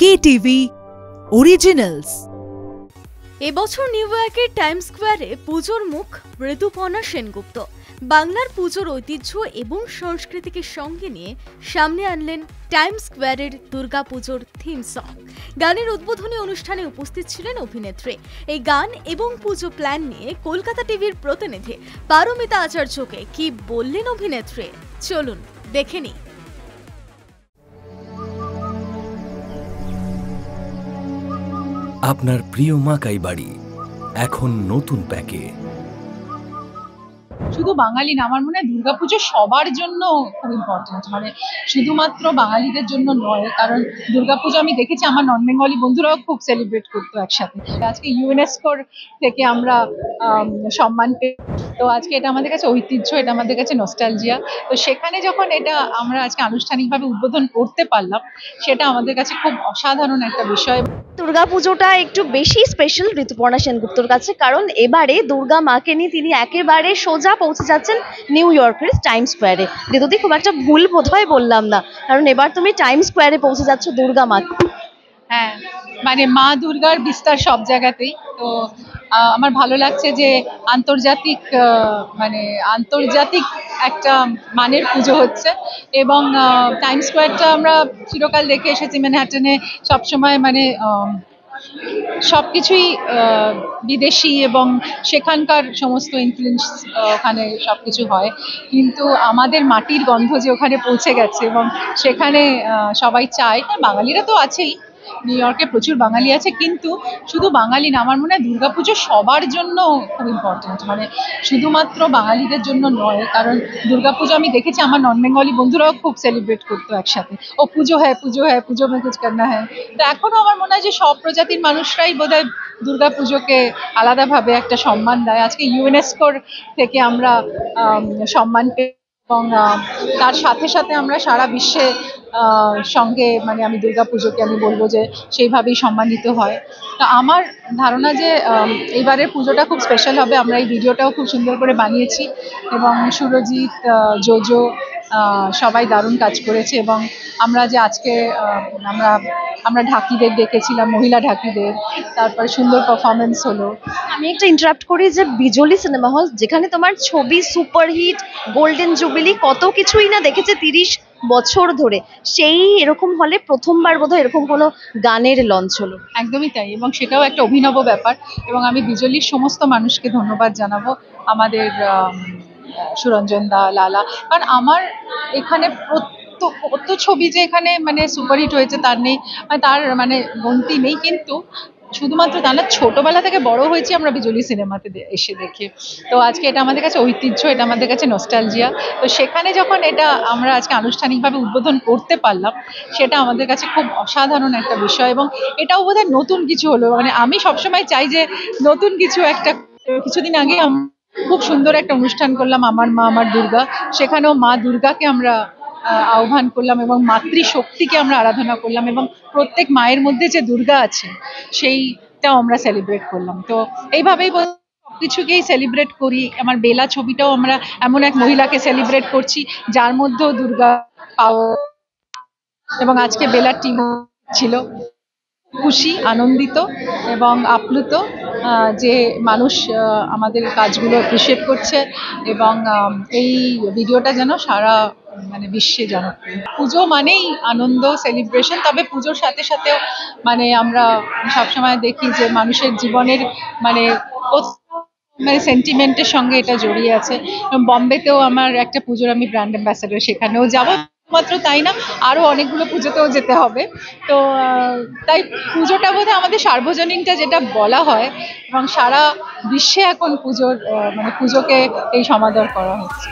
KTV Originals। এবছর new ইয়র্কের time স্কোয়ারে পুজোর মুখ ঋতুপর্ণা সেনগুপ্ত বাংলার পুজোর ঐতিহ্য এবং সংস্কৃতিকে সঙ্গে নিয়ে সামনে আনলেন টাইম স্কোয়ারের দুর্গাপুজোর থিম সং। গানের উদ্বোধনী অনুষ্ঠানে উপস্থিত ছিলেন অভিনেত্রী। এই গান এবং পুজো প্ল্যান নিয়ে কলকাতা টিভির প্রতিনিধি পারমিতা আচার্যকে কি বললেন অভিনেত্রী, চলুন দেখে নিই। আপনার প্রিয় মা কাই বাড়ি এখন নতুন প্যাকে। শুধু বাঙালি না, আমার মনে হয় দুর্গাপুজো সবার জন্য খুব ইম্পর্টেন্ট, মানে শুধুমাত্র বাঙালিদের জন্য নয়। কারণ দুর্গাপুজো আমি দেখেছি আমার নন বেঙ্গলি বন্ধুরাও খুব সেলিব্রেট করতো একসাথে। আজকে ইউনেস্কোর থেকে আমরা সম্মান পেয়ে, তো আজকে এটা আমাদের কাছে ঐতিহ্য, এটা আমাদের কাছে নস্টালজিয়া। তো সেখানে যখন এটা আমরা আজকে আনুষ্ঠানিকভাবে উদ্বোধন করতে পারলাম, সেটা আমাদের কাছে খুব অসাধারণ একটা বিষয়। দুর্গাপুজোটা একটু বেশি স্পেশাল ঋতুপর্ণা সেনগুপ্তর কাছে, কারণ এবারে দুর্গা মাকে নিয়ে তিনি একেবারে সোজা পৌঁছে যাচ্ছেন নিউ ইয়র্কের টাইম স্কোয়ারে। ঋতুদি, খুব একটা ভুল বোধহয় বললাম না, কারণ এবার তুমি টাইম স্কোয়ারে পৌঁছে যাচ্ছ দুর্গা মাকে। হ্যাঁ, মানে মা দুর্গার বিস্তার সব জায়গাতেই। তো আমার ভালো লাগছে যে আন্তর্জাতিক একটা মানের পুজো হচ্ছে, এবং টাইম স্কোয়ারটা আমরা চিরকাল দেখে এসেছি ম্যানহাটনে। সবসময় মানে সবকিছুই বিদেশি এবং সেখানকার সমস্ত ইনফ্লুয়েন্স ওখানে সবকিছু হয়, কিন্তু আমাদের মাটির গন্ধ যে ওখানে পৌঁছে গেছে এবং সেখানে সবাই চায়। বাঙালিরা তো আছেই, নিউ ইয়র্কে প্রচুর বাঙালি আছে, কিন্তু শুধু বাঙালি না, আমার মনে হয় দুর্গাপুজো সবার জন্য খুব ইম্পর্টেন্ট, মানে শুধুমাত্র বাঙালিদের জন্য নয়। কারণ দুর্গাপুজো আমি দেখেছি আমার নন বেঙ্গলি বন্ধুরাও খুব সেলিব্রেট করতো একসাথে। ও পুজো হ্যাঁ পুজো মে কুছ করনা হ্যাঁ। তো এখনো আমার মনে হয় যে সব প্রজাতির মানুষরাই বোধহয় দুর্গাপুজোকে আলাদাভাবে একটা সম্মান দেয়। আজকে ইউনেস্কোর থেকে আমরা সম্মান পেয়ে, এবং তার সাথে সাথে আমরা সারা বিশ্বে সঙ্গে মানে আমি দুর্গাপুজোকে আমি বলবো যে সেইভাবেই সম্মানিত হয়। তো আমার ধারণা যে এইবারের পুজোটা খুব স্পেশাল হবে। আমরা এই ভিডিওটাও খুব সুন্দর করে বানিয়েছি, এবং সুরজিৎ, জোজো সবাই দারুণ কাজ করেছে। এবং আমরা যে আজকে আমরা ঢাকিদের ডেকেছিলাম, মহিলা ঢাকিদের, তারপরে সুন্দর পারফরমেন্স হলো। আমি একটা ইন্টারাপ্ট করি যে বিজলি সিনেমা হল, যেখানে তোমার ছবি সুপারহিট, গোল্ডেন জুবিলি, কত কিছুই না দেখেছে 30 বছর ধরে, সেই এরকম হলে প্রথমবার বোধহয় এরকম কোনো গানের লঞ্চ হলো। একদমই তাই, এবং সেটাও একটা অভিনব ব্যাপার। এবং আমি বিজলির সমস্ত মানুষকে ধন্যবাদ জানাবো, আমাদের সুরঞ্জন দা, লালা, কারণ আমার এখানে কত ছবি যে এখানে মানে সুপারহিট হয়েছে তার নেই, তার মানে গন্তি নেই। কিন্তু শুধুমাত্র তা না, ছোটবেলা থেকে বড় হয়েছি আমরা বিজলি সিনেমাতে এসে দেখে। তো আজকে এটা আমাদের কাছে ঐতিহ্য, এটা আমাদের কাছে নস্টালজিয়া। তো সেখানে যখন এটা আমরা আজকে আনুষ্ঠানিকভাবে উদ্বোধন করতে পারলাম, সেটা আমাদের কাছে খুব অসাধারণ একটা বিষয়। এবং এটাও বোধহয় নতুন কিছু হলো, মানে আমি সবসময় চাই যে নতুন কিছু একটা। কিছুদিন আগে খুব সুন্দর একটা অনুষ্ঠান করলাম, আমার মা আমার দুর্গা। সেখানেও মা দুর্গাকে আমরা আহ্বান করলাম এবং মাতৃশক্তিকে আমরা আরাধনা করলাম, এবং প্রত্যেক মায়ের মধ্যে যে দুর্গা আছে সেইটাও আমরা সেলিব্রেট করলাম। তো এইভাবেই সবকিছুকেই সেলিব্রেট করি। আমার বেলা ছবিটাও আমরা এমন এক মহিলাকে সেলিব্রেট করছি যার মধ্যেও দুর্গা পাওয়া, এবং আজকে বেলার টিম ছিল। খুশি, আনন্দিত এবং আপ্লুত যে মানুষ আমাদের কাজগুলো অ্যাপ্রিসিয়েট করছে, এবং এই ভিডিওটা যেন সারা মানে বিশ্বে জনপ্রিয়। পুজো মানেই আনন্দ, সেলিব্রেশন, তবে পুজোর সাথে সাথেও মানে আমরা সবসময় দেখি যে মানুষের জীবনের মানে সেন্টিমেন্টের সঙ্গে এটা জড়িয়ে আছে। বম্বেতেও আমার একটা পুজোর আমি ব্র্যান্ড অ্যাম্বাসেডর, সেখানেও যাবো। মাত্র তাই না, আরো অনেকগুলো পুজোতেও যেতে হবে। তো তাই পুজোটা বোধহয় আমাদের সার্বজনীনটা যেটা বলা হয়, এবং সারা বিশ্বে এখন পুজোকে এই সমাদর করা হচ্ছে।